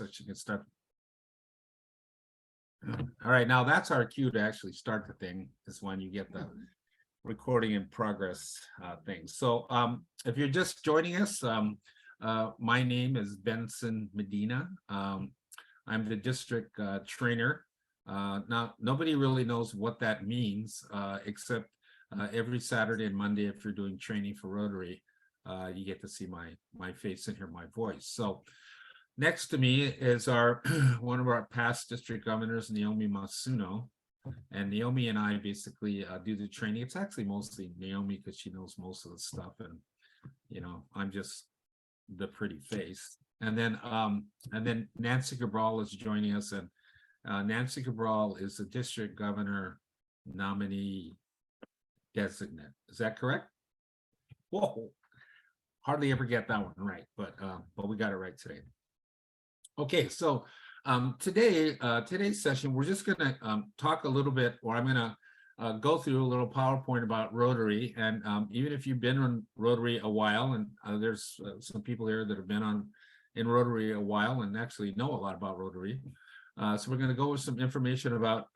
so she can start. All right, now that's our cue to actually start the thing, is when you get the recording in progress thing. So if you're just joining us, my name is Benson Medina. I'm the district trainer. Now, nobody really knows what that means, except every Saturday and Monday, if you're doing training for Rotary, you get to see my face and hear my voice. So next to me is our one of our past district governors, Naomi Masuno. And Naomi and I basically do the training. It's actually mostly Naomi because she knows most of the stuff, and I'm just the pretty face. And then Nancy Cabral is joining us, and Nancy Cabral is the district governor nominee designate. Is that correct? Whoa, hardly ever get that one right, but we got it right today. Okay, so today's session, we're just gonna talk a little bit, or I'm gonna go through a little PowerPoint about Rotary. And even if you've been on Rotary a while, and there's some people here that have been in Rotary a while and actually know a lot about Rotary. So we're gonna go with some information about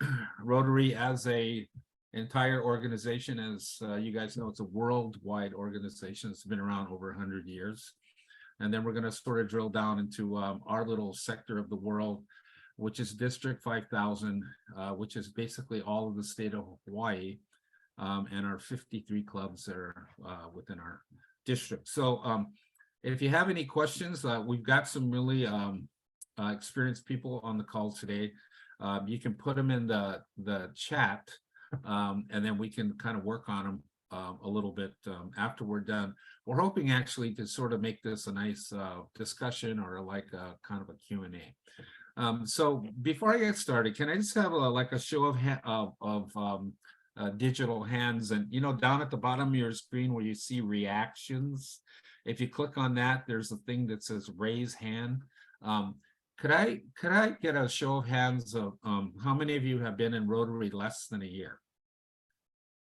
Rotary as a entire organization. As you guys know, it's a worldwide organization. It's been around over 100 years. And then we're going to sort of drill down into our little sector of the world, which is District 5000, which is basically all of the state of Hawaii, and our 53 clubs that are within our district. So if you have any questions, we've got some really experienced people on the call today. You can put them in the chat, and then we can kind of work on them a little bit after we're done. We're hoping actually to sort of make this a nice discussion, or like a kind of a Q&A. So before I get started, can I just have a show of digital hands? And down at the bottom of your screen where you see reactions, if you click on that, there's a thing that says raise hand. Could I get a show of hands of how many of you have been in Rotary less than a year?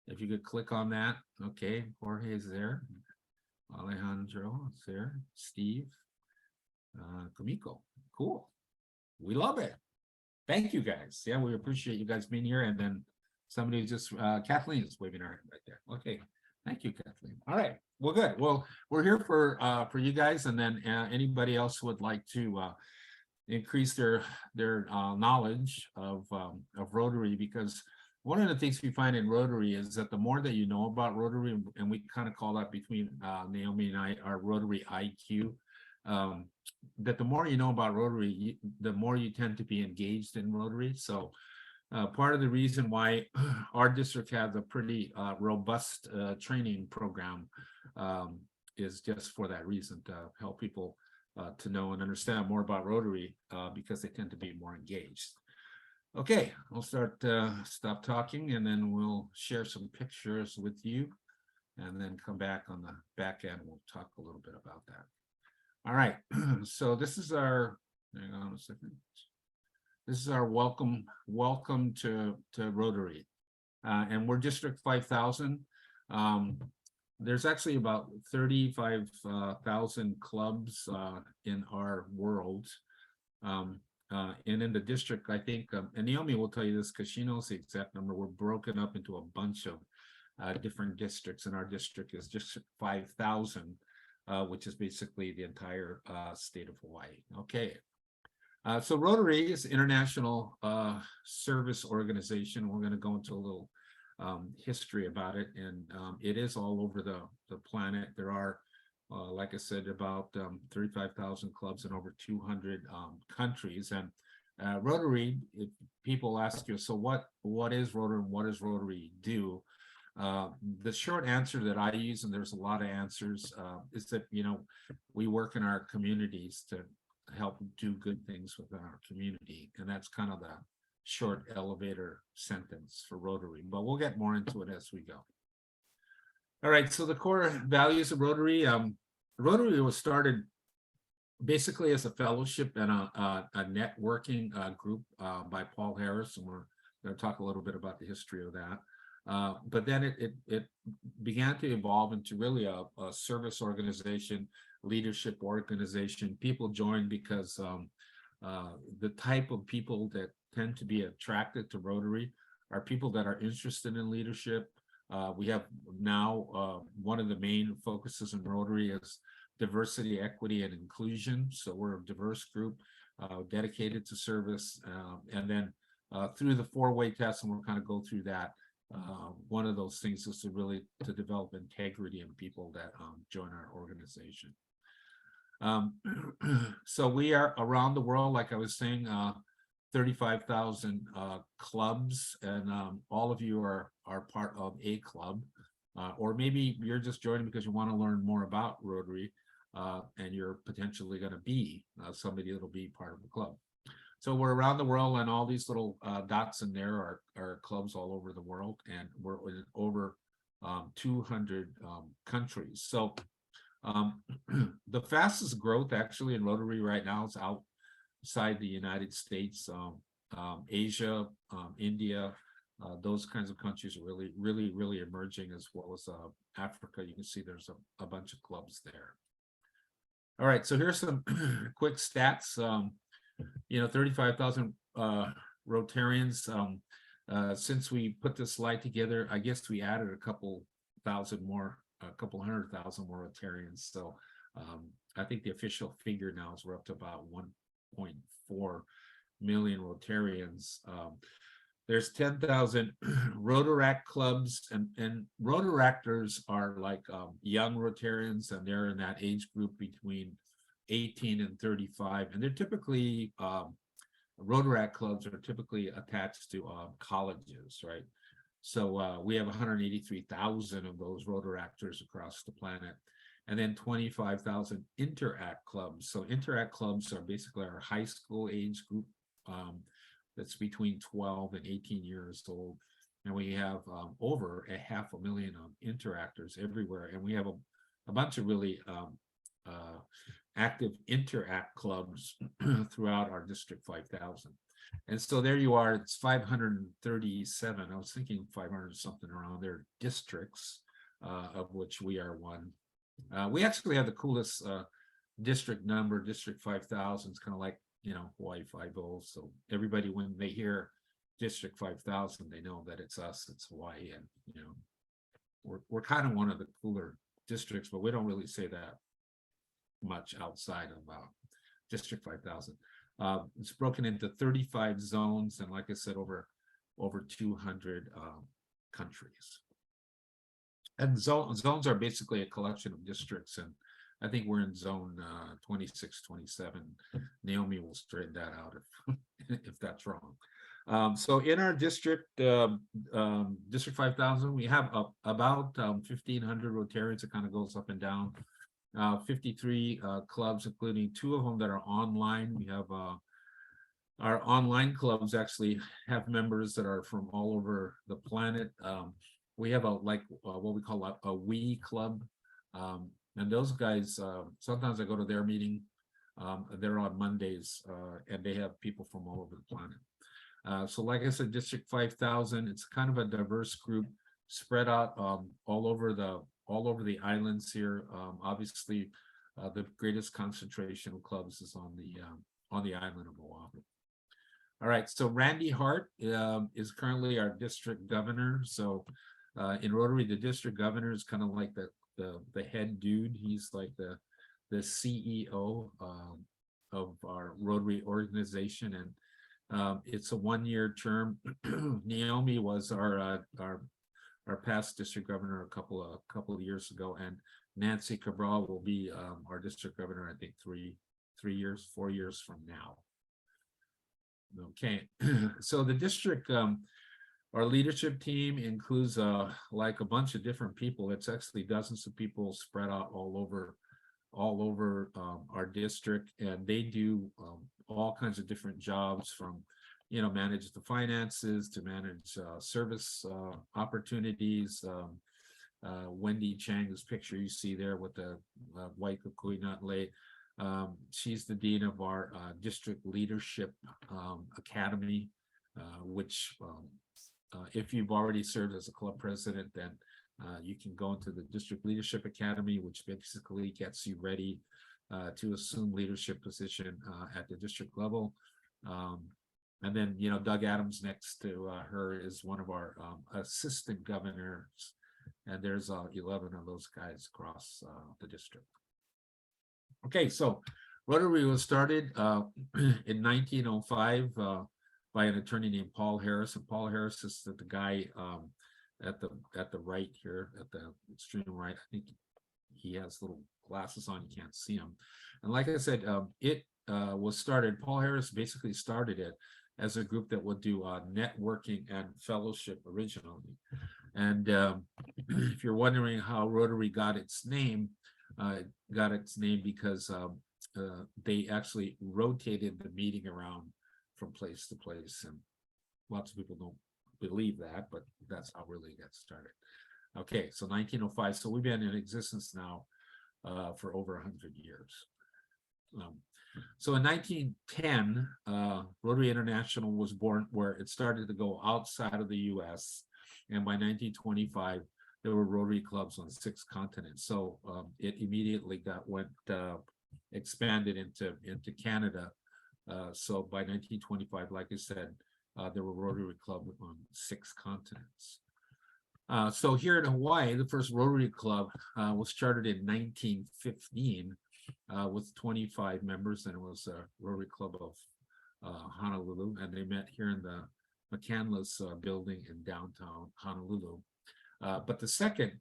If you could click on that. Okay, Jorge's there. Alejandro is there. Steve. Kamiko. Cool. We love it. Thank you guys. Yeah, we appreciate you guys being here. And then somebody just, Kathleen is waving her hand right there. Okay. Thank you, Kathleen. All right. Well, good. Well, we're here for you guys, and then anybody else who would like to increase their knowledge of Rotary, because one of the things we find in Rotary is that the more that you know about Rotary, and we kind of call that between Naomi and I, our Rotary IQ, that the more you know about Rotary, the more you tend to be engaged in Rotary. So part of the reason why our district has a pretty robust training program is just for that reason, to help people to know and understand more about Rotary, because they tend to be more engaged. Okay, I'll stop talking, and then we'll share some pictures with you, and then come back on the back end. We'll talk a little bit about that. All right, so this is our, hang on a second. This is our welcome to Rotary, and we're District 5000. There's actually about 35,000 clubs in our world. And in the district, I think, and Naomi will tell you this because she knows the exact number, we're broken up into a bunch of different districts, and our district is just 5,000, which is basically the entire state of Hawaii. Okay. So Rotary is an international service organization. We're going to go into a little history about it, and it is all over the planet. There are, like I said, about 35,000 clubs in over 200 countries. And Rotary, if people ask you, so what is Rotary and what does Rotary do? The short answer that I use, and there's a lot of answers, is that, we work in our communities to help do good things within our community. And that's kind of the short elevator sentence for Rotary, but we'll get more into it as we go. All right, so the core values of Rotary. Rotary was started basically as a fellowship and a networking group by Paul Harris, and we're going to talk a little bit about the history of that. But then it began to evolve into really a service organization, leadership organization. People joined because The type of people that tend to be attracted to Rotary are people that are interested in leadership. We have now one of the main focuses in Rotary is diversity, equity, and inclusion. So we're a diverse group dedicated to service. And then through the four-way test, and we'll kind of go through that. One of those things is to develop integrity in people that join our organization. So we are around the world, like I was saying, 35,000 clubs, and all of you are part of a club, or maybe you're just joining because you want to learn more about Rotary, and you're potentially going to be somebody that'll be part of the club. So we're around the world, and all these little dots in there are clubs all over the world, and we're in over 200 countries. So the fastest growth actually in Rotary right now is outside the United States, Asia, India, those kinds of countries are really emerging, as well as Africa. You can see there's a bunch of clubs there. All right, so here's some quick stats. 35,000 Rotarians. Since we put this slide together, I guess we added a couple thousand more, a couple 100,000 more Rotarians. So I think the official figure now is we're up to about 1.4 million Rotarians. There's 10,000 Rotaract clubs, and Rotaractors are like young Rotarians, and they're in that age group between 18 and 35, and they're typically Rotaract clubs are typically attached to colleges, right? So we have 183,000 of those Rotaractors across the planet, and then 25,000 Interact clubs. So Interact clubs are basically our high school age group that's between 12 and 18 years old, and we have over 500,000 interactors everywhere, and we have a bunch of really active Interact clubs throughout our District 5,000. And so there you are, it's 537. I was thinking 500 something around there, districts, of which we are one. We actually have the coolest district number, District 5,000. It's kind of like, Hawaii 5-0. So everybody, when they hear District 5,000, they know that it's us, it's Hawaii. And, we're kind of one of the cooler districts, but we don't really say that much outside of District 5,000. It's broken into 35 zones, and like I said, over 200 countries. And zones are basically a collection of districts, and I think we're in zone 26, 27. Naomi will straighten that out if that's wrong. So in our district, District 5,000, we have about 1,500 Rotarians. It kind of goes up and down. 53 clubs, including 2 of them that are online. We have our online clubs actually have members that are from all over the planet. We have what we call a We club, and those guys, sometimes I go to their meeting. They're on Mondays, and they have people from all over the planet. So like I said, District 5,000, it's kind of a diverse group spread out all over the islands here. Obviously, the greatest concentration of clubs is on the island of Oahu. All right, so Randy Hart is currently our district governor. So in Rotary, the district governor is kind of like the head dude. He's like the CEO of our Rotary organization, and it's a one-year term. Naomi was our past district governor a couple of years ago, and Nancy Cabral will be our district governor, I think 4 years from now. Okay, so the district, our leadership team includes like a bunch of different people. It's actually dozens of people spread out all over our district, and they do all kinds of different jobs, from manage the finances to manage service opportunities. Wendy Chang, this picture you see there with the white kukui nut lei, she's the dean of our district leadership academy, which if you've already served as a club president, then you can go into the district leadership academy, which basically gets you ready to assume leadership position at the district level. And then, Doug Adams next to her is one of our assistant governors. And there's 11 of those guys across the district. Okay, so Rotary was started in 1905 by an attorney named Paul Harris. And Paul Harris is the guy at the right here, at the extreme right. I think he has little glasses on, you can't see him. And like I said, it was started, Paul Harris basically started it as a group that would do networking and fellowship originally. And if you're wondering how Rotary got its name because they actually rotated the meeting around from place to place. And lots of people don't believe that, but that's how really it got started. Okay, so 1905. So we've been in existence now for over 100 years. So in 1910, Rotary International was born, where it started to go outside of the US. And by 1925, there were Rotary clubs on 6 continents. So it immediately expanded into Canada. So by 1925, like I said, there were Rotary Club on 6 continents. So here in Hawaii, the first Rotary Club was started in 1915 with 25 members, and it was a Rotary Club of Honolulu, and they met here in the McCandless building in downtown Honolulu. But the second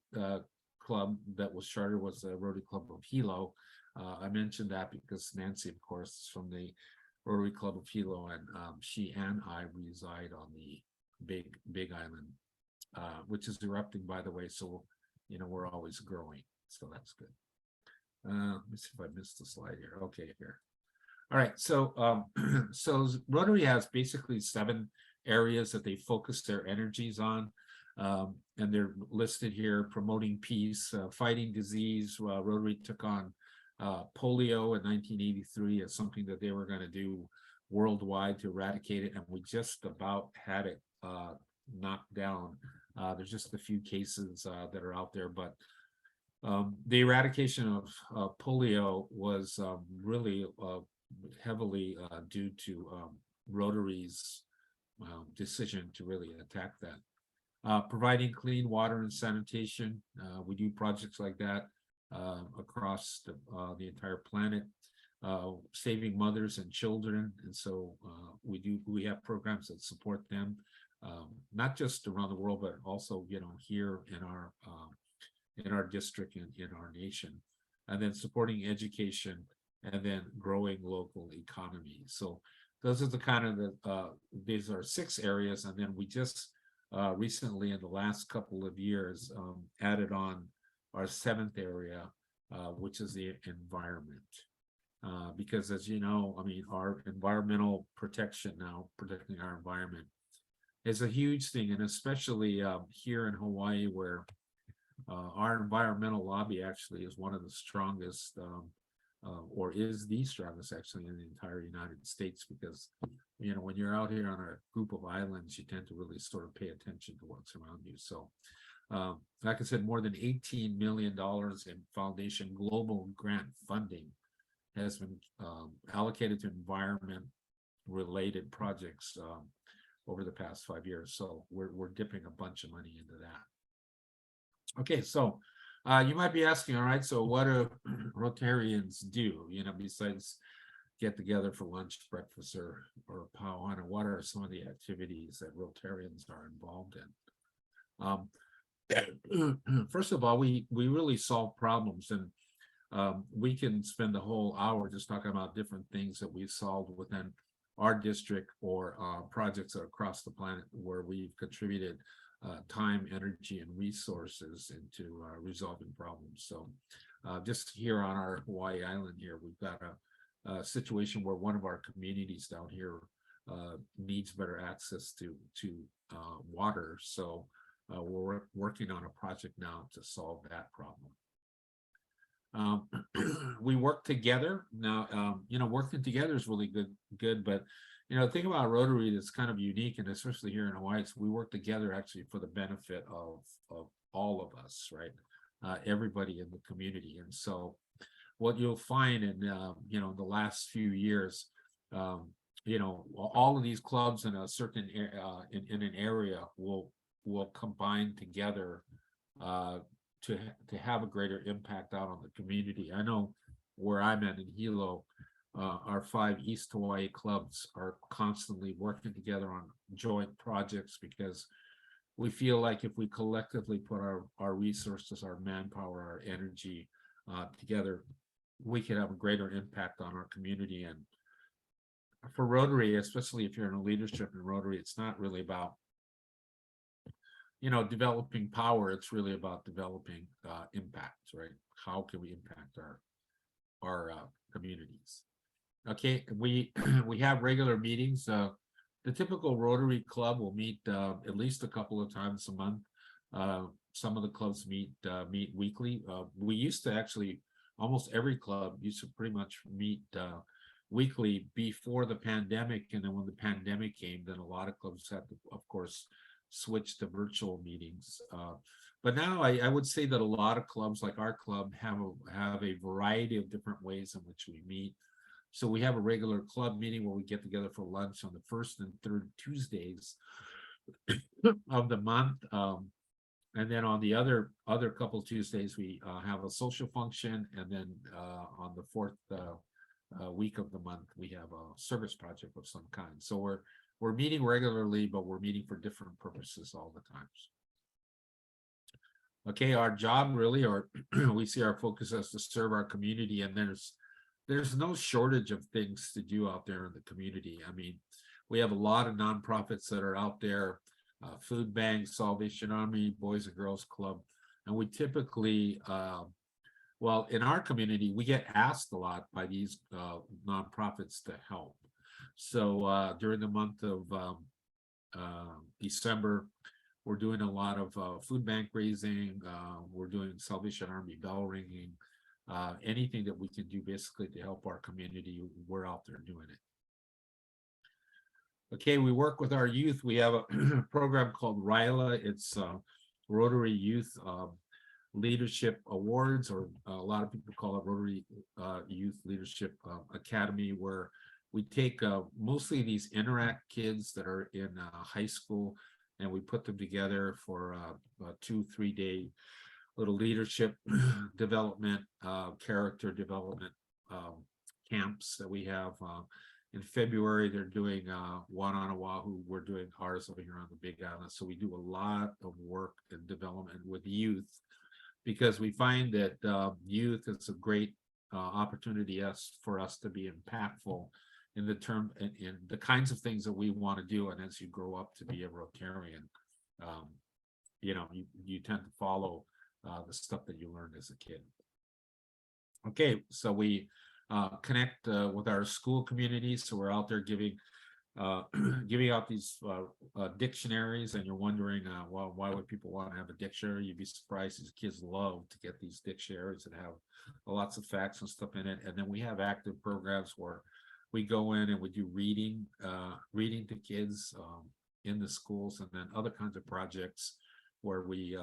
club that was started was the Rotary Club of Hilo. I mentioned that because Nancy, of course, is from the Rotary Club of Hilo, and she and I reside on the Big Island, which is erupting, by the way. So, we're always growing. So that's good. Let me see if I missed the slide here. Okay, here. All right. So, so Rotary has basically 7 areas that they focus their energies on. And they're listed here: promoting peace, fighting disease. Rotary took on polio in 1983 as something that they were going to do worldwide to eradicate it, and we just about had it knocked down. There's just a few cases that are out there, but the eradication of polio was really heavily due to Rotary's decision to really attack that. Providing clean water and sanitation. We do projects like that across the entire planet. Saving mothers and children, and so we have programs that support them, not just around the world, but also here in our district and in our nation. And then supporting education, and then growing local economy. So those are the kind of these are 6 areas, and then we just recently, in the last couple of years, added on our 7th area, which is the environment. Because as you know, our environmental protection now, protecting our environment, is a huge thing, and especially here in Hawaii, where our environmental lobby actually is one of the strongest, or is the strongest actually in the entire United States, because when you're out here on a group of islands, you tend to really sort of pay attention to what's around you. So like I said, more than $18 million in foundation global grant funding has been allocated to environment related projects over the past 5 years. So we're dipping a bunch of money into that. Okay, so you might be asking, all right, so what do Rotarians do, besides get together for lunch, breakfast, or pauana? What are some of the activities that Rotarians are involved in? First of all, we really solve problems, and we can spend the whole hour just talking about different things that we've solved within our district, or projects across the planet where we've contributed time, energy, and resources into resolving problems. So just here on our Hawaii Island here, we've got a situation where one of our communities down here needs better access to water. So we're working on a project now to solve that problem. We work together now. Working together is really good, but the thing about Rotary that's kind of unique, and especially here in Hawaii, is we work together actually for the benefit of all of us, right? Everybody in the community. And so what you'll find in the last few years, all of these clubs in a certain in an area will combine together to have a greater impact out on the community. I know where I'm at in Hilo, our 5 East Hawaii clubs are constantly working together on joint projects because we feel like if we collectively put our resources, our manpower, our energy together, we can have a greater impact on our community. And for Rotary, especially if you're in a leadership in Rotary, it's not really about developing power. It's really about developing impact, right? How can we impact our communities? Okay, we have regular meetings. The typical Rotary club will meet at least a couple of times a month. Some of the clubs meet weekly. We used to actually, almost every club used to pretty much meet weekly before the pandemic. And then when the pandemic came, then a lot of clubs had to, of course, switch to virtual meetings. But now I would say that a lot of clubs like our club have a variety of different ways in which we meet. So we have a regular club meeting where we get together for lunch on the first and third Tuesdays of the month. And then on the other couple of Tuesdays, we have a social function. And then on the fourth week of the month, we have a service project of some kind. So we're meeting regularly, but we're meeting for different purposes all the times. Okay, our job really, or we see our focus as to serve our community, and there's no shortage of things to do out there in the community. I mean, we have a lot of nonprofits that are out there, food banks, Salvation Army, Boys and Girls Club, and we typically, well, in our community, we get asked a lot by these nonprofits to help. So during the month of December, we're doing a lot of food bank raising. We're doing Salvation Army bell ringing. Anything that we can do basically to help our community, we're out there doing it. Okay, we work with our youth. We have a program called RYLA. It's Rotary Youth Leadership Awards, or a lot of people call it Rotary Youth Leadership Academy, where we take mostly these Interact kids that are in high school, and we put them together for a 2-3 day little leadership development, character development camps that we have. In February, they're doing one on Oahu. We're doing ours over here on the Big Island. So we do a lot of work and development with youth, because we find that youth is a great opportunity for us to be impactful in the kinds of things that we want to do. And as you grow up to be a Rotarian, you tend to follow the stuff that you learned as a kid. Okay, so we connect with our school communities. So we're out there giving out these dictionaries, and you're wondering, well, why would people want to have a dictionary? You'd be surprised. These kids love to get these dictionaries that have lots of facts and stuff in it. And then we have active programs where we go in and we do reading to kids in the schools, and then other kinds of projects where we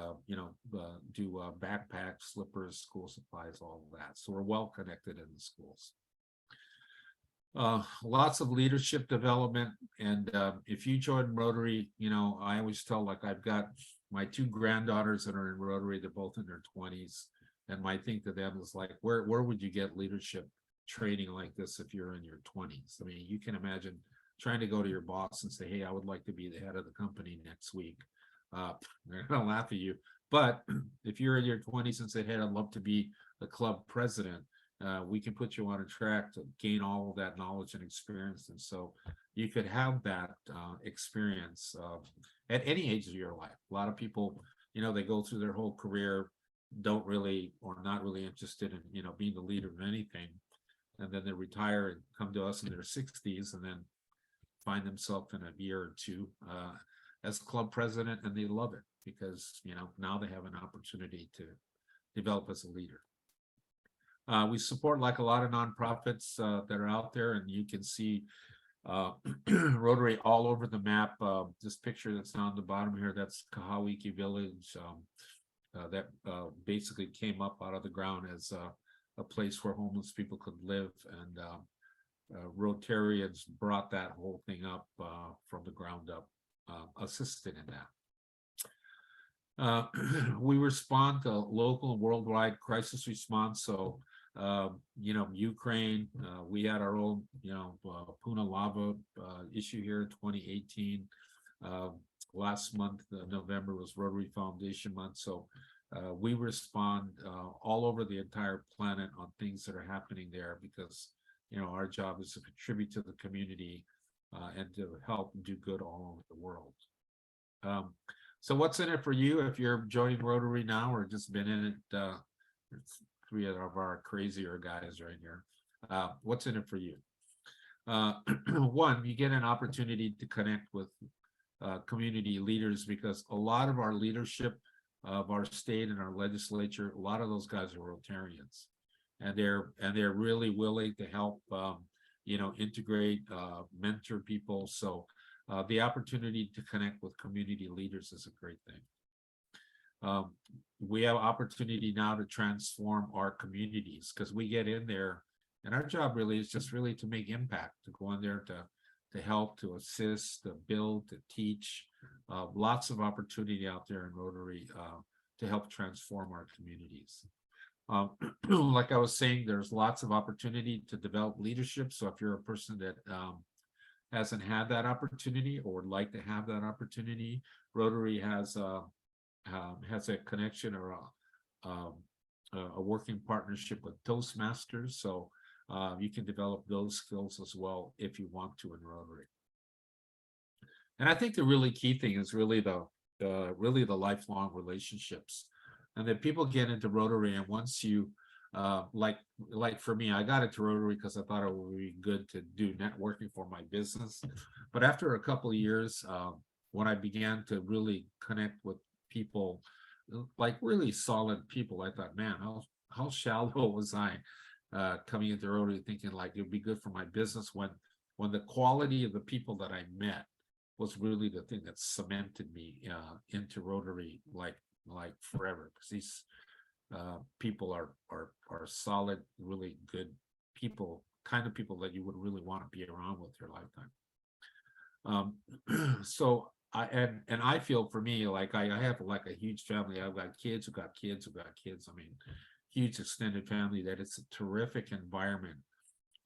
do backpacks, slippers, school supplies, all of that. So we're well connected in the schools. Lots of leadership development. And if you join Rotary, I always tell, like, I've got my 2 granddaughters that are in Rotary. They're both in their 20s. And my thing to them is like, where would you get leadership training like this if you're in your 20s? I mean, you can imagine trying to go to your boss and say, hey, I would like to be the head of the company next week. They're gonna laugh at you. But if you're in your 20s and say, hey, I'd love to be the club president, we can put you on a track to gain all of that knowledge and experience. And so you could have that experience at any age of your life. A lot of people, they go through their whole career, don't really, or not really interested in, being the leader of anything. And then they retire and come to us in their 60s and then find themselves in a year or two as club president, and they love it because, now they have an opportunity to develop as a leader. We support, like, a lot of nonprofits that are out there, and you can see Rotary all over the map. This picture that's on the bottom here, that's Kahawiki Village, that basically came up out of the ground as a place where homeless people could live, and Rotarians brought that whole thing up from the ground up, assisted in that. We respond to local and worldwide crisis response. So, Ukraine, we had our own, Puna lava issue here in 2018. Last month, November, was Rotary Foundation month. So we respond all over the entire planet on things that are happening there, because, our job is to contribute to the community and to help do good all over the world. So what's in it for you if you're joining Rotary now or just been in it? It's three of our crazier guys right here. What's in it for you? One, you get an opportunity to connect with community leaders, because a lot of our leadership of our state and our legislature, a lot of those guys are Rotarians, and they're really willing to help, integrate, mentor people. So the opportunity to connect with community leaders is a great thing. We have opportunity now to transform our communities, because we get in there, and our job really is just really to make impact, to go in there to help, to assist, to build, to teach. Lots of opportunity out there in Rotary to help transform our communities. Like I was saying, there's lots of opportunity to develop leadership. So if you're a person that hasn't had that opportunity or would like to have that opportunity, Rotary has a connection or a working partnership with Toastmasters. So you can develop those skills as well if you want to in Rotary. And I think the really key thing is really the lifelong relationships, and that people get into Rotary, and once you like for me, I got into Rotary because I thought it would be good to do networking for my business. But after a couple of years, when I began to really connect with people, like really solid people, I thought, man, how shallow was I coming into Rotary, thinking like it'd be good for my business, when the quality of the people that I met was really the thing that cemented me into Rotary like forever, because these people are solid, really good people, kind of people that you would really want to be around with your lifetime. So I feel, for me, like I have like a huge family. I've got kids who got kids who got kids. I mean, huge extended family, that it's a terrific environment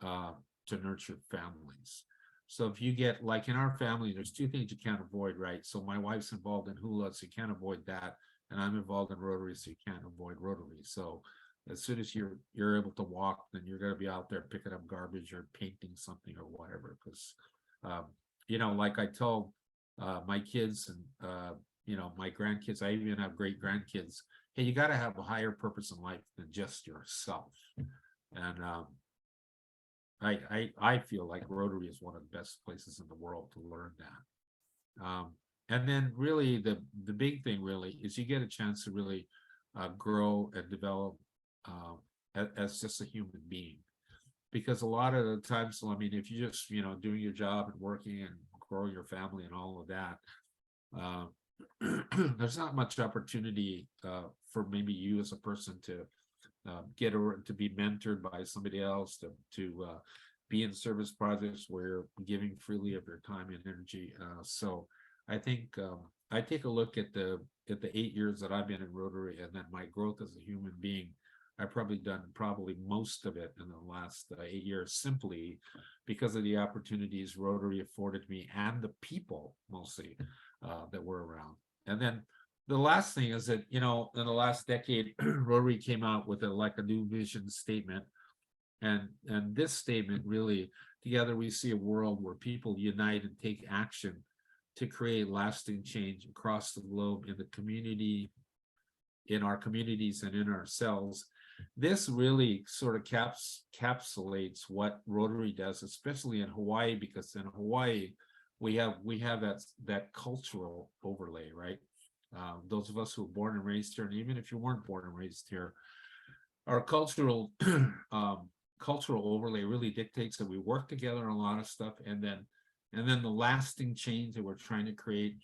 to nurture families. So if you get, like in our family, there's two things you can't avoid, right? So my wife's involved in hula, so you can't avoid that. And I'm involved in Rotary, so you can't avoid Rotary. So as soon as you're able to walk, then you're going to be out there picking up garbage or painting something or whatever. Because, like I told my kids and, my grandkids, I even have great grandkids, hey, you got to have a higher purpose in life than just yourself. And I feel like Rotary is one of the best places in the world to learn that. And then really the big thing really is you get a chance to really grow and develop as just a human being. Because a lot of the times, I mean, if you just, doing your job and working and growing your family and all of that, there's not much opportunity for maybe you as a person to to be mentored by somebody else, to be in service projects where you're giving freely of your time and energy. So I think I take a look at the 8 years that I've been in Rotary, and then my growth as a human being. I've probably done most of it in the last 8 years, simply because of the opportunities Rotary afforded me and the people mostly that were around. And then the last thing is that, in the last decade, Rotary came out with a new vision statement. And this statement really, together we see a world where people unite and take action to create lasting change across the globe, in the community, in our communities, and in ourselves. This really sort of capsulates what Rotary does, especially in Hawaii, because in Hawaii we have that cultural overlay, right? Those of us who were born and raised here, and even if you weren't born and raised here, our cultural overlay really dictates that we work together on a lot of stuff, and then the lasting change that we're trying to create,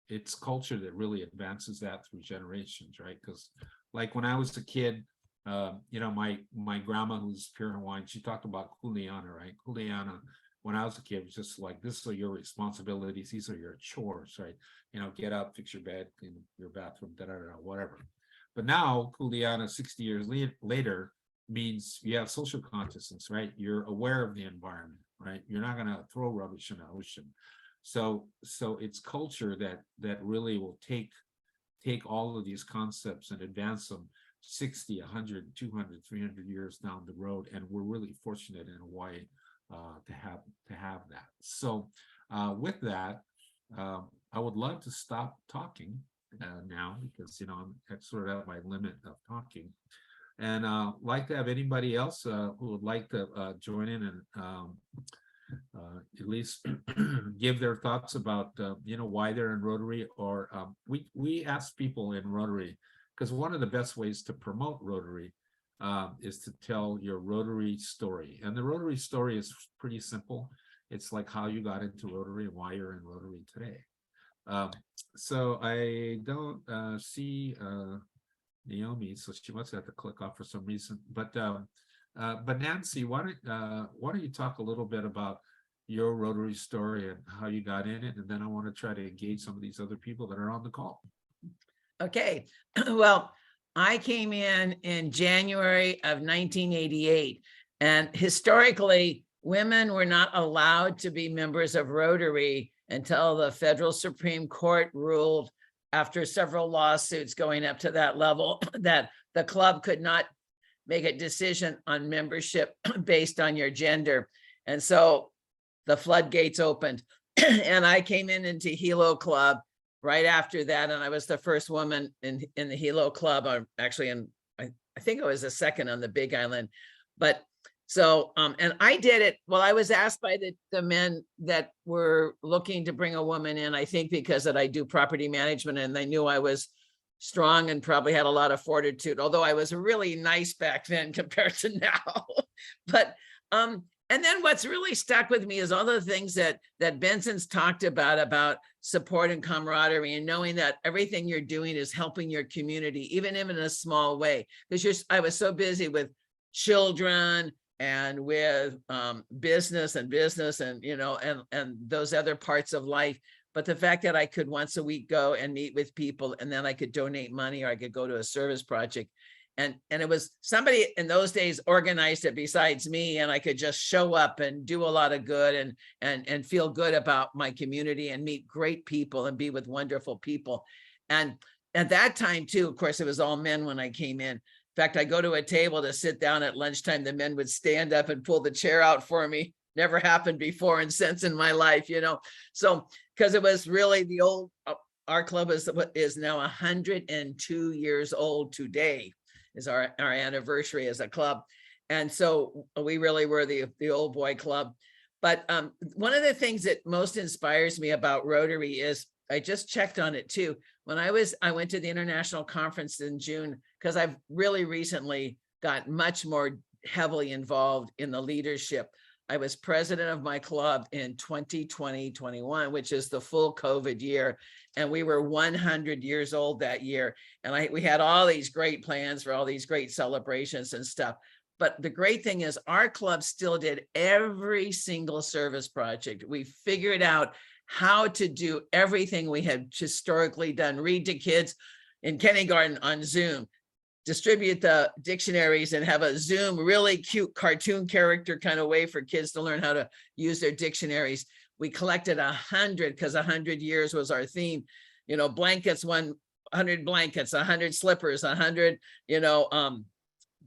it's culture that really advances that through generations, right? Because like when I was a kid, You know, my grandma, who's pure Hawaiian, she talked about kuleana, right? Kuleana, when I was a kid, was just like, this are your responsibilities, these are your chores, right? You know, get up, fix your bed, clean your bathroom, whatever. But now kuleana, 60 years later, means you have social consciousness, right? You're aware of the environment, right? You're not going to throw rubbish in the ocean. So it's culture that really will take all of these concepts and advance them 60, 100, 200, 300 years down the road. And we're really fortunate in Hawaii to have that. So with that, I would love to stop talking now, because, you know, I'm sort of at my limit of talking. And like to have anybody else who would like to join in and at least give their thoughts about you know, why they're in Rotary. Or we ask people in Rotary, because one of the best ways to promote Rotary is to tell your Rotary story. And the Rotary story is pretty simple. It's like how you got into Rotary and why you're in Rotary today. So I don't see Naomi, so she must have to click off for some reason. But Nancy, why don't you talk a little bit about your Rotary story and how you got in it, and then I want to try to engage some of these other people that are on the call. Okay, well, I came in January of 1988, and historically, women were not allowed to be members of Rotary until the federal Supreme Court ruled, after several lawsuits going up to that level, that the club could not make a decision on membership based on your gender. And so the floodgates opened and I came into Hilo Club right after that. And I was the first woman in the Hilo Club, or actually I think I was the second on the Big Island. But so, and I did it, well, I was asked by the men that were looking to bring a woman in, I think because that I do property management, and they knew I was strong and probably had a lot of fortitude, although I was really nice back then compared to now. But, and then what's really stuck with me is all the things that Benson's talked about support and camaraderie, and knowing that everything you're doing is helping your community, even in a small way. Because I was so busy with children and with business and you know, and those other parts of life. But the fact that I could once a week go and meet with people, and then I could donate money, or I could go to a service project. And it was somebody in those days organized it besides me, and I could just show up and do a lot of good and feel good about my community and meet great people and be with wonderful people. And at that time too, of course, it was all men when I came in. In fact, I go to a table to sit down at lunchtime, the men would stand up and pull the chair out for me. Never happened before and since in my life, you know. So, because it was really the old, our club is now 102 years old today, is our anniversary as a club. And so we really were the old boy club. But one of the things that most inspires me about Rotary is, I just checked on it too. When I went to the international conference in June, because I've really recently got much more heavily involved in the leadership. I was president of my club in 2020-21, which is the full COVID year. And we were 100 years old that year. And we had all these great plans for all these great celebrations and stuff. But the great thing is our club still did every single service project. We figured out how to do everything we had historically done. Read to kids in kindergarten on Zoom, distribute the dictionaries and have a Zoom really cute cartoon character kind of way for kids to learn how to use their dictionaries. We collected 100 because 100 years was our theme. You know, blankets, 100 blankets, 100 slippers, 100, you know,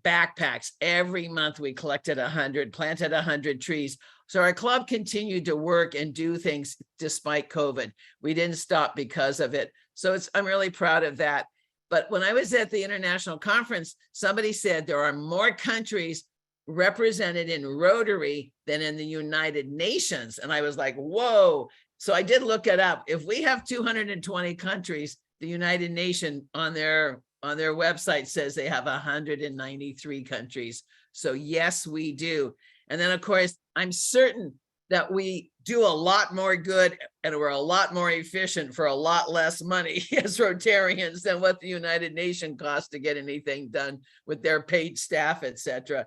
backpacks. Every month we collected 100, planted 100 trees. So our club continued to work and do things despite COVID. We didn't stop because of it. So I'm really proud of that. But when I was at the international conference, somebody said there are more countries represented in Rotary than in the United Nations. And I was like, whoa. So I did look it up. If we have 220 countries, the United Nations on their website says they have 193 countries. So yes, we do. And then of course, I'm certain that we do a lot more good and we're a lot more efficient for a lot less money as Rotarians than what the United Nations costs to get anything done with their paid staff, etc.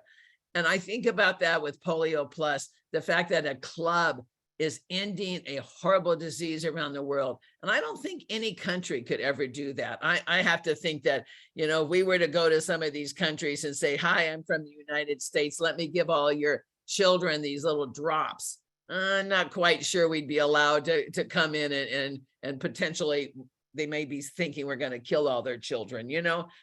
And I think about that with Polio Plus, the fact that a club is ending a horrible disease around the world. And I don't think any country could ever do that. I have to think that, if we were to go to some of these countries and say, hi, I'm from the United States, let me give all your children these little drops. I'm not quite sure we'd be allowed to come in and potentially they may be thinking we're going to kill all their children.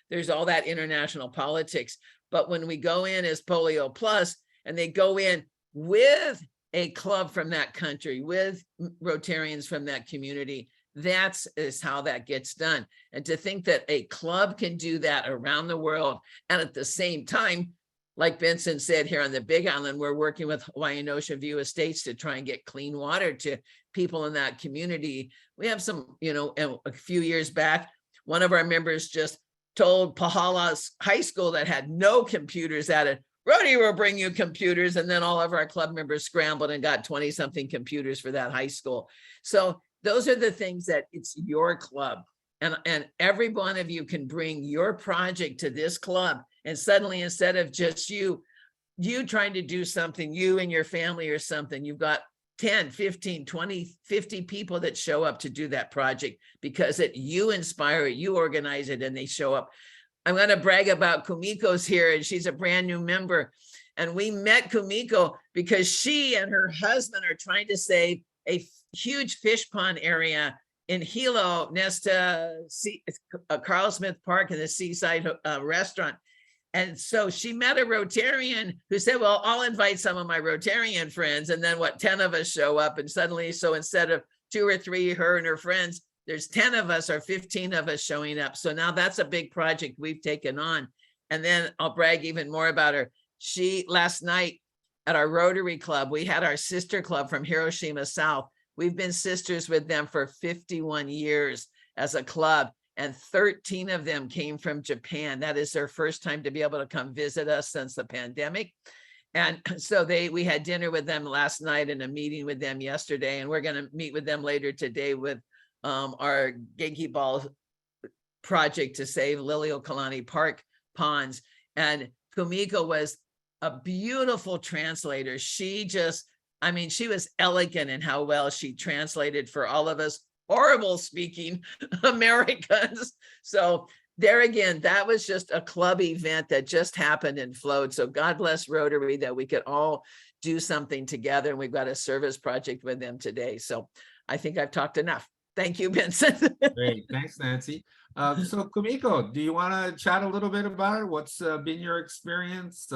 There's all that international politics. But when we go in as Polio Plus and they go in with a club from that country, with Rotarians from that community, is how that gets done. And to think that a club can do that around the world, and at the same time, like Benson said, here on the Big Island, we're working with Hawaiian Ocean View Estates to try and get clean water to people in that community. We have some, a few years back, one of our members just told Pahala High School that had no computers at it, Rotary will bring you computers. And then all of our club members scrambled and got 20-something computers for that high school. So those are the things that it's your club. And every one of you can bring your project to this club. And suddenly, instead of just you trying to do something, you and your family or something, you've got 10, 15, 20, 50 people that show up to do that project because you inspire it, you organize it, and they show up. I'm going to brag about Kumiko's here, and she's a brand new member. And we met Kumiko because she and her husband are trying to save a huge fish pond area in Hilo, Nesta, Carl Smith Park, and the Seaside restaurant. And so she met a Rotarian who said, well, I'll invite some of my Rotarian friends. And then 10 of us show up. And suddenly, so instead of 2 or 3, her and her friends, there's 10 of us or 15 of us showing up. So now that's a big project we've taken on. And then I'll brag even more about her. Last night at our Rotary Club, we had our sister club from Hiroshima South. We've been sisters with them for 51 years as a club, and 13 of them came from Japan. That is their first time to be able to come visit us since the pandemic. And so we had dinner with them last night and a meeting with them yesterday, and we're going to meet with them later today with our Genki Ball project to save Liliuokalani Park ponds. And Kumiko was a beautiful translator. She was elegant in how well she translated for all of us horrible speaking Americans. So there again, that was just a club event that just happened and flowed. So God bless Rotary that we could all do something together. And we've got a service project with them today. So I think I've talked enough. Thank you, Vincent. Great, thanks, Nancy. So Kumiko, do you want to chat a little bit about it? What's been your experience?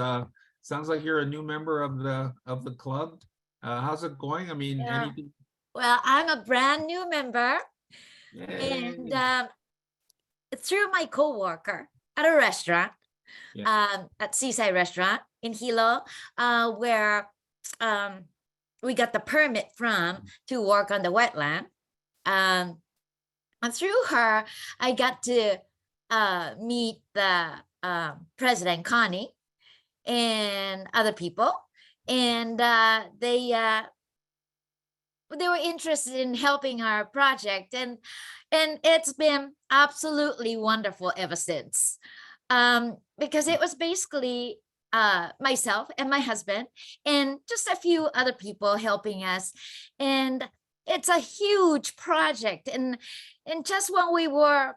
Sounds like you're a new member of the club. How's it going? I mean, Yeah. anything? Well, I'm a brand new member, Yay. and through my coworker at a restaurant, at Seaside Restaurant in Hilo, where we got the permit from to work on the wetland. And through her, I got to meet the President Connie and other people, and they were interested in helping our project, and it's been absolutely wonderful ever since, because it was basically myself and my husband and just a few other people helping us, and it's a huge project. And just when we were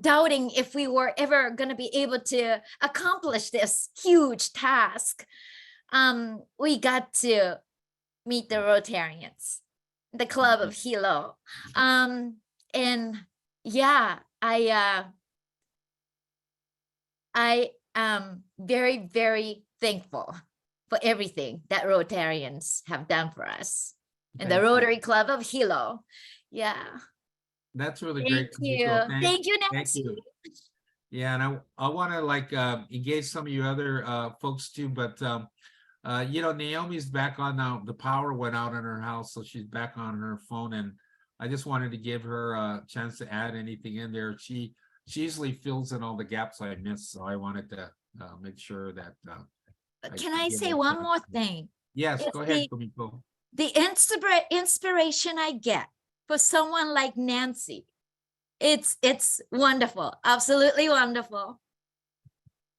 doubting if we were ever going to be able to accomplish this huge task, we got to meet the Rotarians, the Club of Hilo. And yeah, I am very, very thankful for everything that Rotarians have done for us and the Rotary Club of Hilo. Yeah. That's really Thank great. you. Kumiko. Thank you, Thank Nancy. you. Yeah, and I want to engage some of you other folks too, but Naomi's back on now. The power went out in her house, so she's back on her phone, and I just wanted to give her a chance to add anything in there. She usually fills in all the gaps I miss, so I wanted to make sure that Can could I give say a one chance more to- thing? Yes, It's go ahead, Kumiko. the inspiration I get for someone like Nancy. It's wonderful, absolutely wonderful.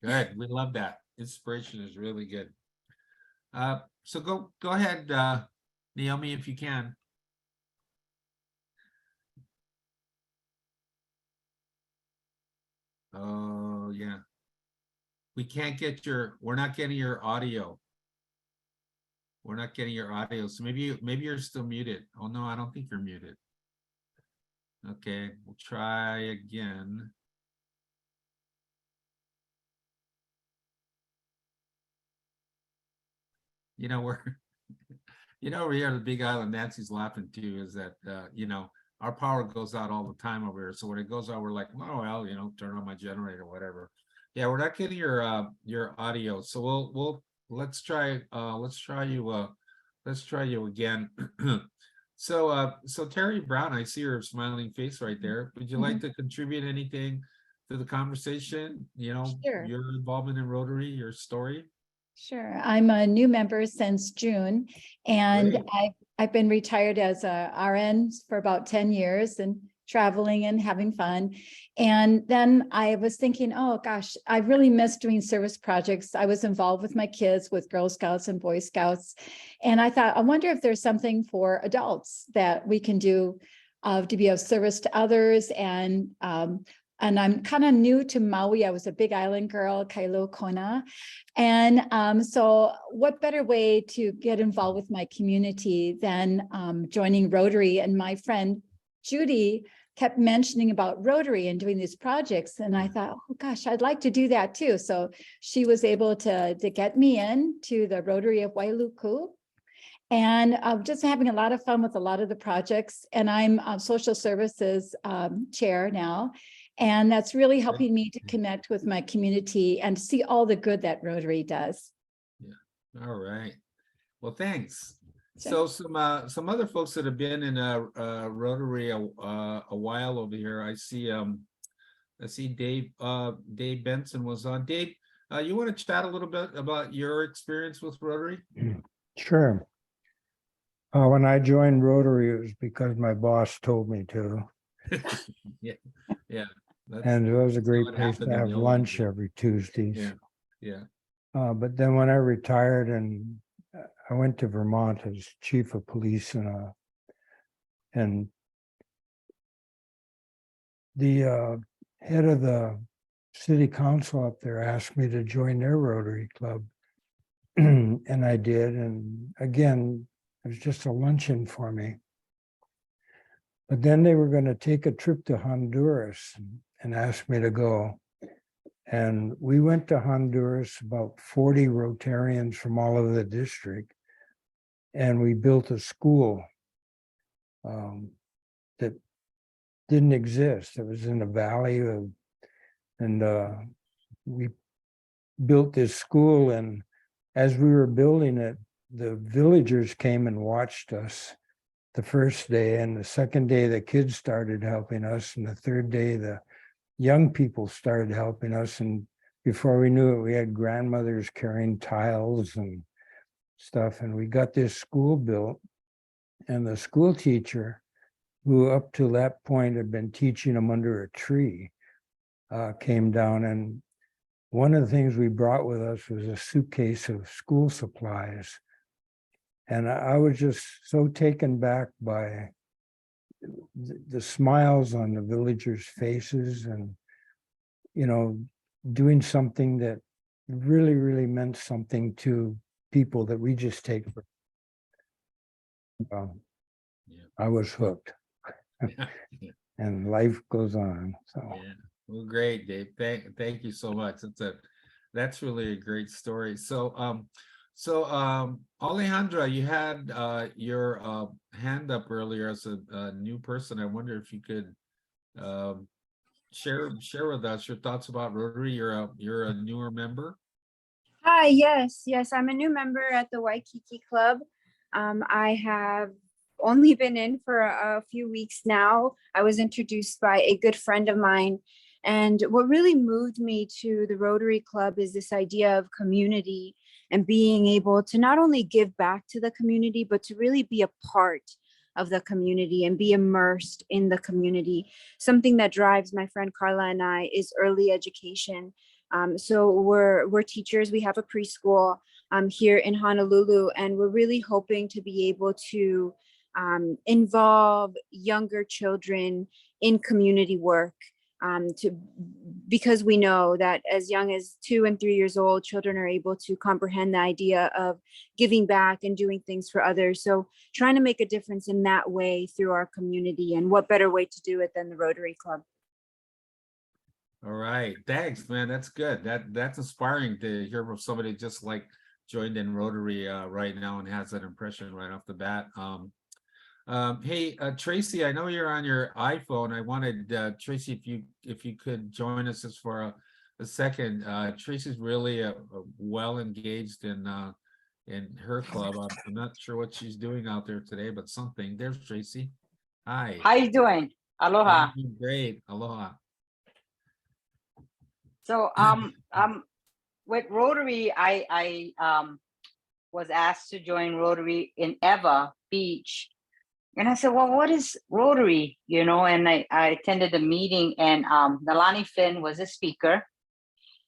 Good, we love that. Inspiration is really good. So go ahead, Naomi, if you can. Oh, yeah. We can't get we're not getting your audio. We're not getting your audio, so maybe you're still muted. Oh, no, I don't think you're muted. Okay, we'll try again. You know, over here on the Big Island, Nancy's laughing too, is that, our power goes out all the time over here. So when it goes out, we're like, oh, well, turn on my generator, whatever. Yeah, we're not getting your audio. So let's try you again. So Terry Brown, I see your smiling face right there. Would you like to contribute anything to the conversation? Sure. Your involvement in Rotary, your story? Sure. I'm a new member since June, and Great. I've been retired as a RN for about 10 years and traveling and having fun. And then I was thinking, oh gosh, I really miss doing service projects. I was involved with my kids with Girl Scouts and Boy Scouts. And I thought, I wonder if there's something for adults that we can do to be of service to others. And I'm kind of new to Maui. I was a Big Island girl, Kailo Kona. And so what better way to get involved with my community than joining Rotary? And my friend Judy kept mentioning about Rotary and doing these projects. And I thought, oh gosh, I'd like to do that too. So she was able to get me in to the Rotary of Wailuku. And just having a lot of fun with a lot of the projects. And I'm social services chair now. And that's really helping me to connect with my community and see all the good that Rotary does. Yeah. All right. Well, thanks. Sure. So some other folks that have been in Rotary a while over here. I see Dave Benson was on. Dave, you want to chat a little bit about your experience with Rotary? Sure. When I joined Rotary, it was because my boss told me to. Yeah. And it was a great what place happened to in have the old lunch days. every Tuesdays. Yeah. But then when I retired and I went to Vermont as chief of police and the head of the city council up there asked me to join their Rotary Club. And I did. And again, it was just a luncheon for me. But then they were going to take a trip to Honduras and asked me to go. And we went to Honduras, about 40 Rotarians from all over the district. And we built a school that didn't exist. It was in a valley and we built this school. And as we were building it, the villagers came and watched us the first day, and the second day the kids started helping us, and the third day the young people started helping us. And before we knew it, we had grandmothers carrying tiles and stuff, and we got this school built. And the school teacher, who up to that point had been teaching them under a tree, came down, and one of the things we brought with us was a suitcase of school supplies. And I was just so taken back by the smiles on the villagers' faces and, doing something that really, really meant something to people that we just take for. I was hooked. Yeah. And life goes on. So Yeah. Well, great, Dave. Thank you so much. That's really a great story. So Alejandra, you had your hand up earlier as a new person. I wonder if you could share with us your thoughts about Rotary. You're a newer member. Hi, yes, I'm a new member at the Waikiki Club. I have only been in for a few weeks now. I was introduced by a good friend of mine. And what really moved me to the Rotary Club is this idea of community and being able to not only give back to the community, but to really be a part of the community and be immersed in the community. Something that drives my friend Carla and I is early education. So we're teachers. We have a preschool here in Honolulu, and we're really hoping to be able to involve younger children in community work, because we know that as young as 2 and 3 years old, children are able to comprehend the idea of giving back and doing things for others. So trying to make a difference in that way through our community, and what better way to do it than the Rotary Club. All right, thanks, man. That's good. That's inspiring to hear from somebody just like joined in Rotary right now and has that impression right off the bat. Hey, Tracy, I know you're on your iPhone. I wanted Tracy, if you could join us just for a second. Tracy's really well engaged in her club. I'm not sure what she's doing out there today, but something. There's Tracy. Hi. How you doing? Aloha. I'm doing great. Aloha. So with Rotary, I was asked to join Rotary in Eva Beach. And I said, well, what is Rotary? You know, and I attended the meeting, and Nalani Flynn was a speaker.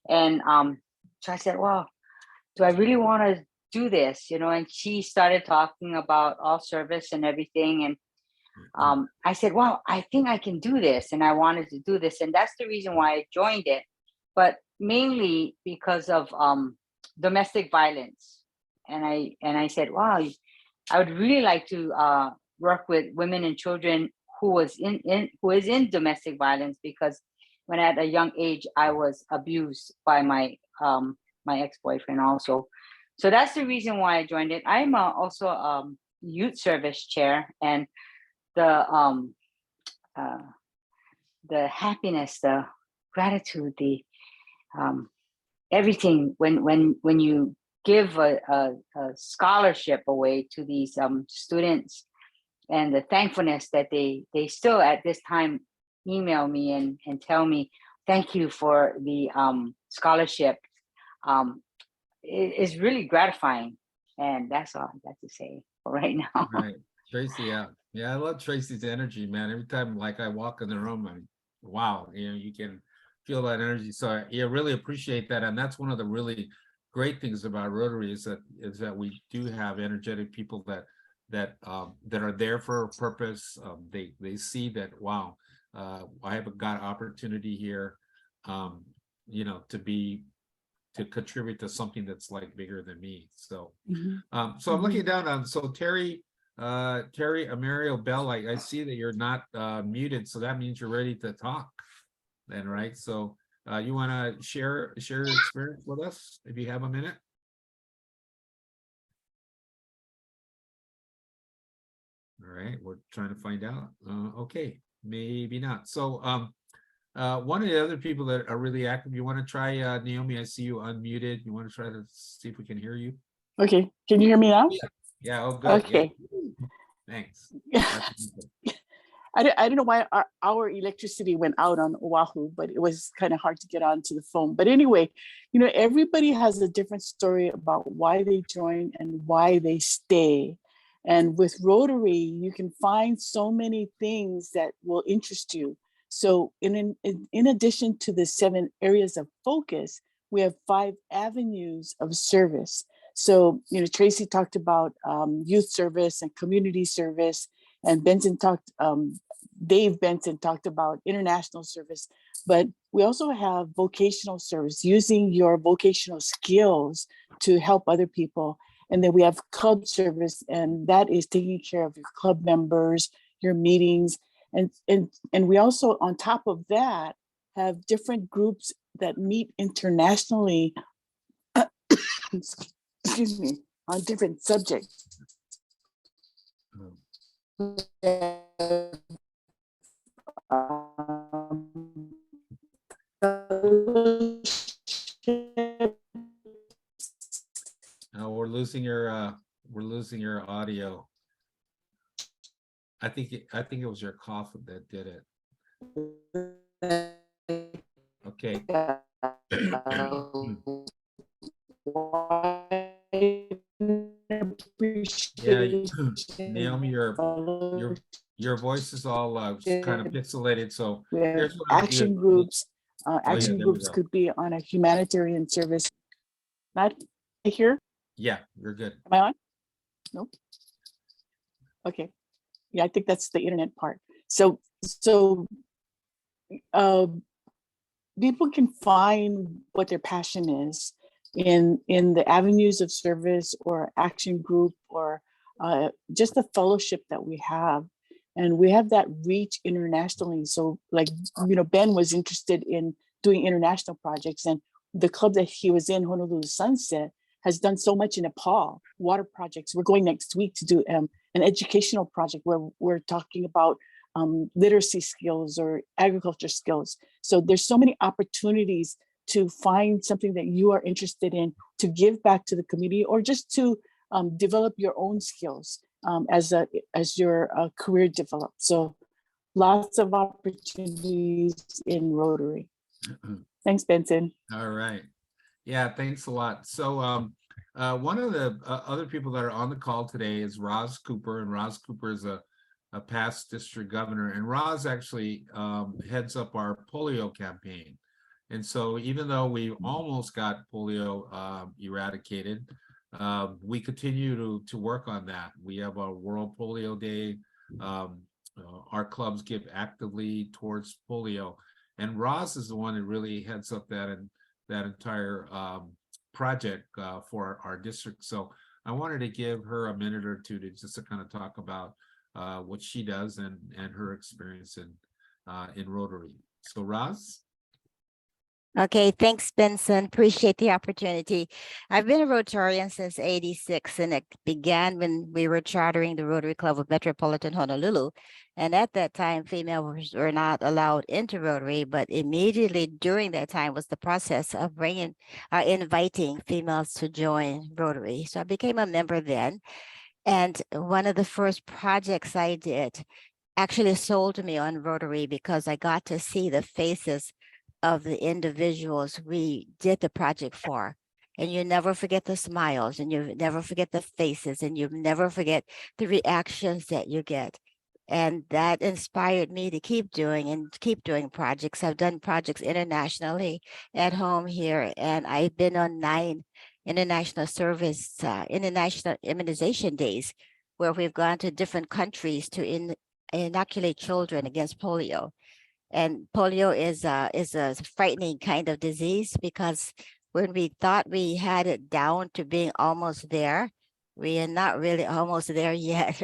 And so I said, well, do I really want to do this? You know, and she started talking about all service and everything. And I said, well, I think I can do this. And I wanted to do this. And that's the reason why I joined it. But mainly because of domestic violence. And I said, wow, I would really like to work with women and children who is in domestic violence, because when at a young age I was abused by my my ex-boyfriend also. So that's the reason why I joined it. I'm also youth service chair, and the happiness, the gratitude, the everything when you give a scholarship away to these students, and the thankfulness that they still at this time email me and tell me thank you for the scholarship, it is really gratifying. And that's all I got to say for right now. Right, Tracy, yeah, I love Tracy's energy, man. Every time like I walk in the room, wow, you know, you can feel that energy. So yeah, really appreciate that. And that's one of the really great things about Rotary is that we do have energetic people that are there for a purpose. They see that, wow, I have got opportunity here, you know, to contribute to something that's like bigger than me. So so I'm looking down on, so Terry Amario Bell, I see that you're not muted, so that means you're ready to talk then, right? So you want to share your experience with us if you have a minute? All right, we're trying to find out. Okay, maybe not. So one of the other people that are really active, you want to try, Naomi, I see you unmuted. You want to try to see if we can hear you? Okay, can you hear me now? Yeah, oh, good. Okay. Yeah. Thanks. I don't know why our electricity went out on Oahu, but it was kind of hard to get onto the phone. But anyway, you know, everybody has a different story about why they join and why they stay. And with Rotary, you can find so many things that will interest you. So in addition to the 7 areas of focus, we have 5 avenues of service. So, you know, Tracy talked about youth service and community service, and Dave Benson talked about international service, but we also have vocational service, using your vocational skills to help other people. And then we have club service, and that is taking care of your club members, your meetings. And we also, on top of that, have different groups that meet internationally, excuse me, on different subjects. We're losing your audio. I think it was your cough that did it. Okay. Naomi, your voice is all kind of pixelated. So We have here's what action groups. yeah, Action there we groups go. could be on a humanitarian service. Not here. Yeah, you're good. Am I on? Nope. Okay. Yeah, I think that's the internet part. So people can find what their passion is in the avenues of service or action group or just the fellowship that we have. And we have that reach internationally. So like, Ben was interested in doing international projects, and the club that he was in, Honolulu Sunset, has done so much in Nepal, water projects. We're going next week to do an educational project where we're talking about literacy skills or agriculture skills. So there's so many opportunities to find something that you are interested in, to give back to the community, or just to develop your own skills as your career develops. So lots of opportunities in Rotary. Thanks, Benson. All right. Yeah, thanks a lot. So one of the other people that are on the call today is Roz Cooper, and Roz Cooper is a past district governor, and Roz actually heads up our polio campaign. And so even though we almost got polio eradicated, we continue to work on that. We have a World Polio Day. Our clubs give actively towards polio, and Roz is the one that really heads up that entire project for our district. So I wanted to give her a minute or two to just kind of talk about what she does and her experience in Rotary. So Roz? Okay, thanks, Benson. Appreciate the opportunity. I've been a Rotarian since '86, and it began when we were chartering the Rotary Club of Metropolitan Honolulu. And at that time, females were not allowed into Rotary, but immediately during that time was the process of inviting females to join Rotary. So I became a member then. And one of the first projects I did actually sold me on Rotary because I got to see the faces of the individuals we did the project for. And you never forget the smiles, and you never forget the faces, and you never forget the reactions that you get. And that inspired me to keep doing projects. I've done projects internationally, at home here, and I've been on 9 international immunization days, where we've gone to different countries to inoculate children against polio. And polio is a frightening kind of disease, because when we thought we had it down to being almost there, we are not really almost there yet.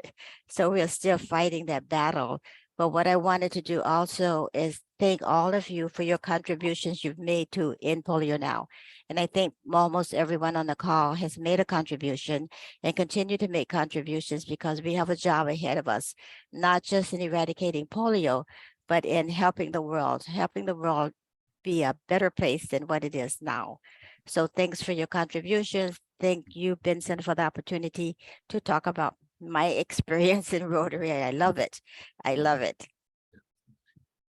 So we're still fighting that battle. But what I wanted to do also is thank all of you for your contributions you've made to End Polio Now. And I think almost everyone on the call has made a contribution and continue to make contributions, because we have a job ahead of us, not just in eradicating polio, but in helping the world be a better place than what it is now. So thanks for your contributions. Thank you, Benson, for the opportunity to talk about my experience in Rotary. I love it. I love it.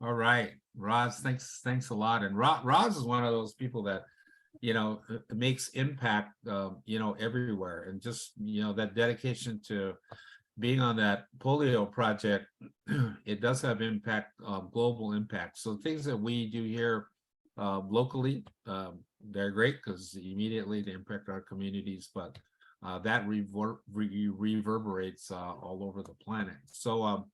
All right, Roz, thanks a lot. And Roz is one of those people that, makes impact, everywhere. And just, that dedication to being on that polio project, it does have impact, global impact. So things that we do here locally, they're great because immediately they impact our communities, but that reverberates all over the planet. So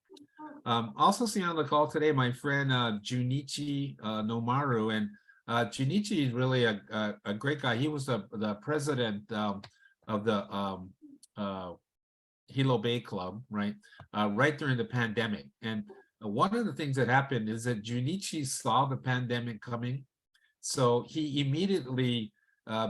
also see on the call today my friend Junichi Nomaru, and Junichi is really a great guy. He was the president of the Hilo Bay Club, right during the pandemic. And one of the things that happened is that Junichi saw the pandemic coming. So he immediately,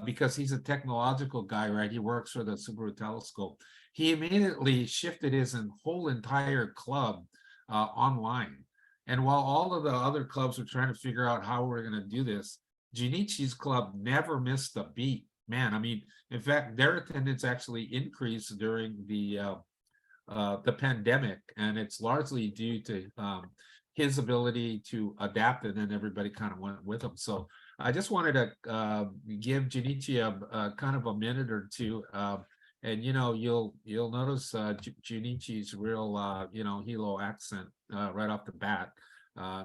because he's a technological guy, right? He works for the Subaru Telescope. He immediately shifted his whole entire club online. And while all of the other clubs were trying to figure out how we're going to do this, Junichi's club never missed a beat. Man, I mean, in fact, their attendance actually increased during the pandemic, and it's largely due to his ability to adapt, and then everybody kind of went with him. So I just wanted to give Junichi a kind of a minute or two And you'll notice Junichi's real Hilo accent right off the bat.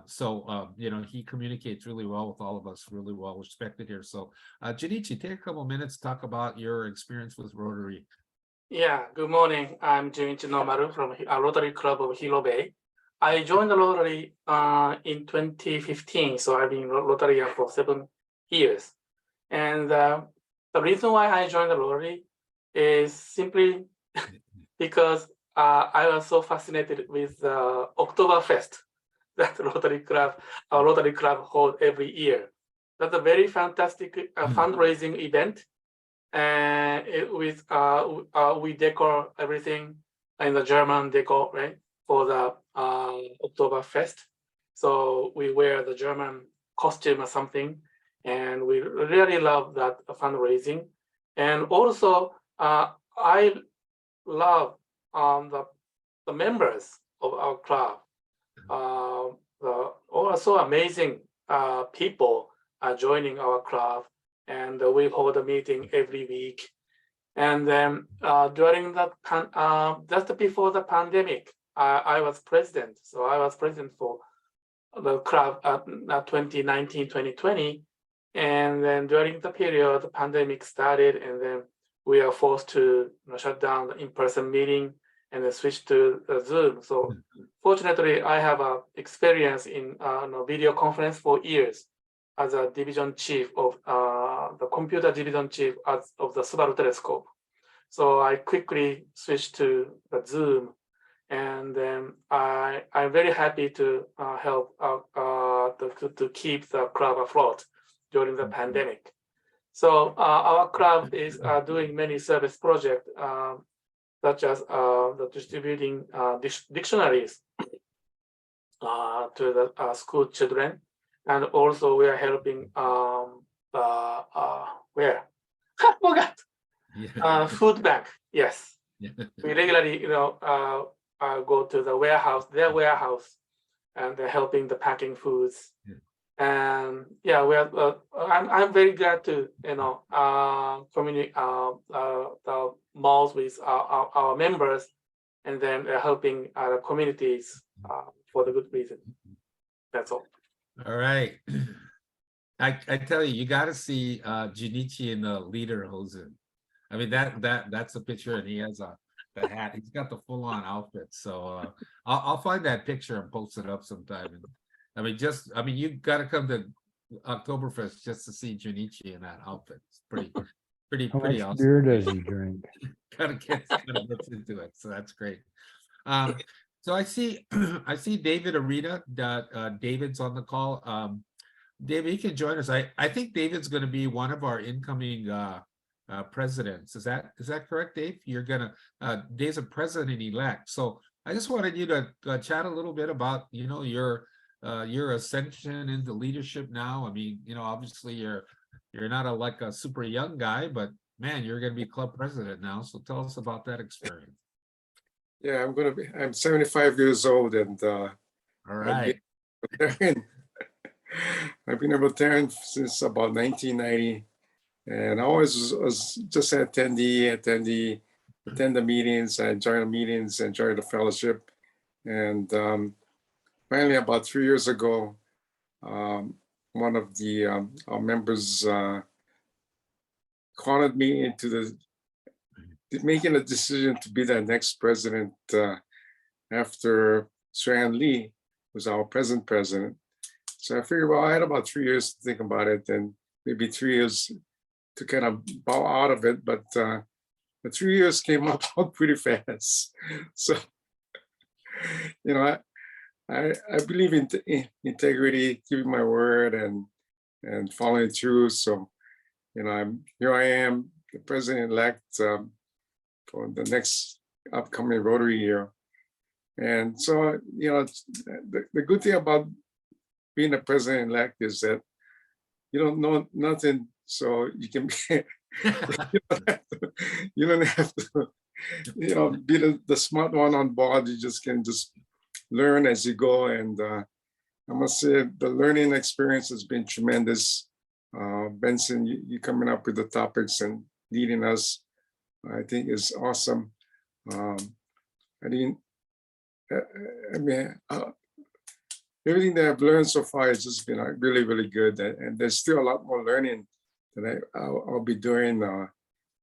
So he communicates really well with all of us, really well respected here. So Junichi, take a couple minutes to talk about your experience with Rotary. Yeah, good morning. I'm Junichi Nomaru from Rotary Club of Hilo Bay. I joined the Rotary in 2015, so I've been Rotarian for 7 years. And the reason why I joined the Rotary is simply because I was so fascinated with Oktoberfest that our Rotary Club holds every year. That's a very fantastic fundraising event. And we decor everything in the German decor, right, for the Oktoberfest. So we wear the German costume or something, and we really love that fundraising. And also, I love the members of our club. Also amazing people are joining our club. And we hold a meeting every week. And then during that, just before the pandemic, I was president. So I was president for the club 2019, 2020. And then during the period, the pandemic started, and then we are forced to shut down the in-person meeting and then switch to Zoom. So fortunately, I have experience in video conference for years as a division chief of the computer division chief of the Subaru Telescope. So I quickly switched to the Zoom, and then I'm very happy to help to keep the club afloat during the pandemic. So our club is doing many service projects, such as the distributing dictionaries to the school children. And also we are helping where? I forgot. Food bank. Yes. We regularly, go to the warehouse, their warehouse, and they're helping the packing foods. And yeah, we are. I'm very glad to communicate the malls with our members, and then they're helping our communities for the good reason. That's all. All right. I tell you, you got to see Junichi in the leader hosen. I mean, that's a picture, and he has the hat. He's got the full-on outfit. So I'll find that picture and post it up sometime. And you got to come to Oktoberfest just to see Junichi in that outfit. It's pretty How much awesome. beer does he drink? Kind of gets into it. So that's great. So I see David Arita. David's on the call. David, you can join us. I think David's going to be one of our incoming presidents. Is that correct, Dave? Dave's a president-elect. So I just wanted you to chat a little bit about your ascension into leadership now. I mean, obviously you're not a super young guy, but man, you're going to be club president now. So tell us about that experience. Yeah, I'm 75 years old, and all right. I've been a Rotarian since about 1990, and I always was just an attendee, attend the meetings, I enjoy the meetings, enjoy the fellowship. And finally, about 3 years ago, one of the our members called me into making a decision to be the next president after Suan Lee was our present president. So I figured, well, I had about 3 years to think about it, and maybe 3 years to kind of bow out of it. But the 3 years came up pretty fast. So, I believe in integrity, keeping my word, and following through. So, here I am, the president-elect for the next upcoming Rotary year. And so, the good thing about being a president-elect is that you don't know nothing, so you can be, you don't have to, be the smart one on board. You can learn as you go. And I must say the learning experience has been tremendous. Benson, you coming up with the topics and leading us I think is awesome. I mean, everything that I've learned so far has just been really, really good. And there's still a lot more learning that I'll be doing.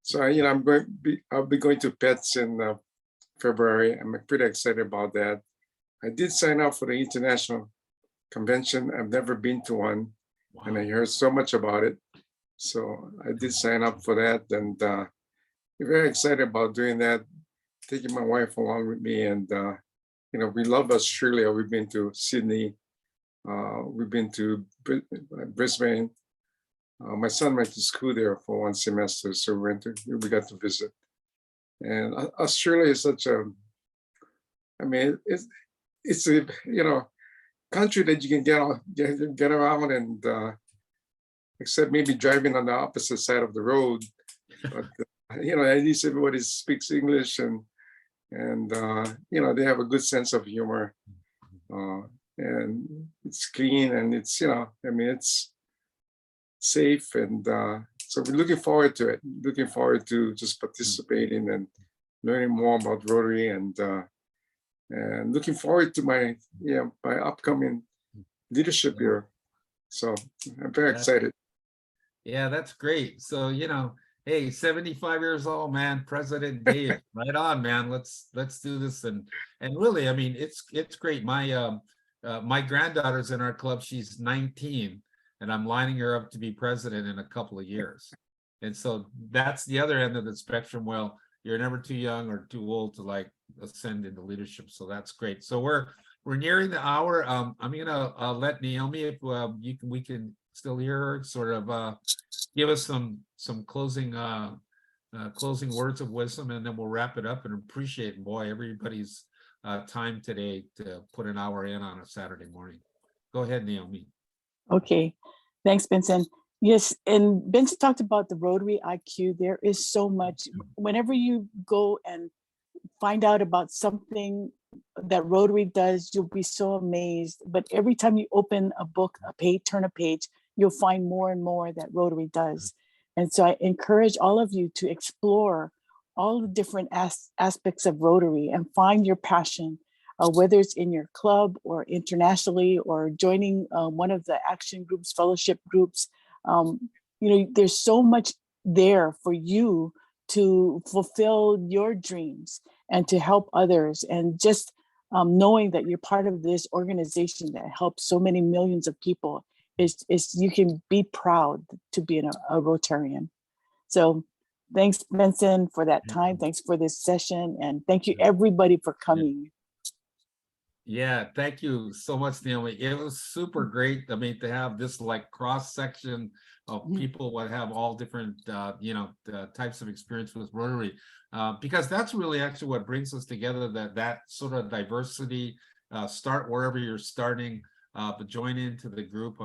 So I'll be going to PETS in February. I'm pretty excited about that. I did sign up for the international convention. I've never been to one, and I heard so much about it. So I did sign up for that, and very excited about doing that. Taking my wife along with me, and we love Australia. We've been to Sydney. We've been to Brisbane. My son went to school there for one semester, so we got to visit. And Australia is such a, it's a country that you can get around, and except maybe driving on the opposite side of the road. But at least everybody speaks English, and they have a good sense of humor, and it's clean, and it's it's safe, and so we're looking forward to it. Looking forward to just participating and learning more about Rotary, and looking forward to my upcoming leadership here. So I'm very excited. Yeah, that's great. So hey, 75 years old, man, President Dave, right on, man. Let's do this, and really, it's great. My granddaughter's in our club. She's 19, and I'm lining her up to be president in a couple of years. And so that's the other end of the spectrum. Well, you're never too young or too old to ascend into leadership. So that's great. So we're nearing the hour. I'm gonna let Naomi, if we can still hear her, sort of give us some closing words of wisdom, and then we'll wrap it up. And appreciate, boy, everybody's time today to put an hour in on a Saturday morning. Go ahead, Naomi. Okay, thanks, Benson. Yes, and Benson talked about the Rotary IQ. There is so much. Whenever you go and find out about something that Rotary does, you'll be so amazed. But every time you open a book, turn a page, you'll find more and more that Rotary does. And so I encourage all of you to explore all the different aspects of Rotary and find your passion, whether it's in your club or internationally, or joining one of the action groups, fellowship groups. There's so much there for you to fulfill your dreams and to help others. And just knowing that you're part of this organization that helps so many millions of people, is you can be proud to be a Rotarian. So thanks, Benson, for that time. Thanks for this session. And thank you, everybody, for coming. Yeah, thank you so much, Naomi. It was super great. To have this cross section of people what have all different types of experience with Rotary, because that's really actually what brings us together. That sort of diversity. Start wherever you're starting, but join into the group.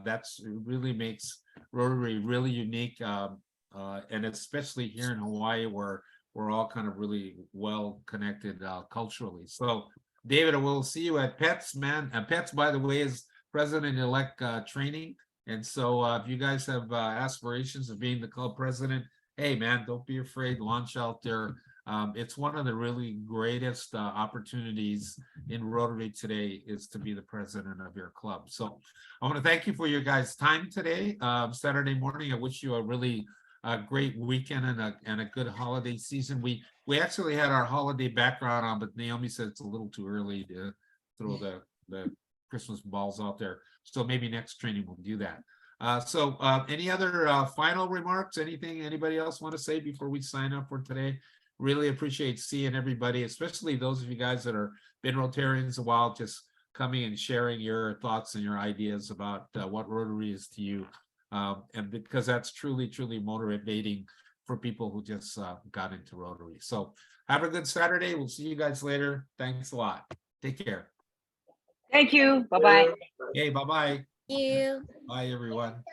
That's really makes Rotary really unique, and especially here in Hawaii, where we're all kind of really well connected culturally. So, David, we'll see you at PETS, man. And PETS, by the way, is President-elect training. And so if you guys have aspirations of being the club president, hey, man, don't be afraid. Launch out there. It's one of the really greatest opportunities in Rotary today is to be the president of your club. So I want to thank you for your guys' time today. Saturday morning, I wish you a really great weekend and a good holiday season. We actually had our holiday background on, but Naomi said it's a little too early to throw the Christmas balls out there. So maybe next training we'll do that. So any other final remarks? Anybody else want to say before we sign up for today? Really appreciate seeing everybody, especially those of you guys that are been Rotarians a while, just coming and sharing your thoughts and your ideas about what Rotary is to you. And because that's truly motivating for people who just got into Rotary. So have a good Saturday. We'll see you guys later. Thanks a lot. Take care. Thank you. Bye-bye. Okay, bye-bye. Thank you. Bye, everyone.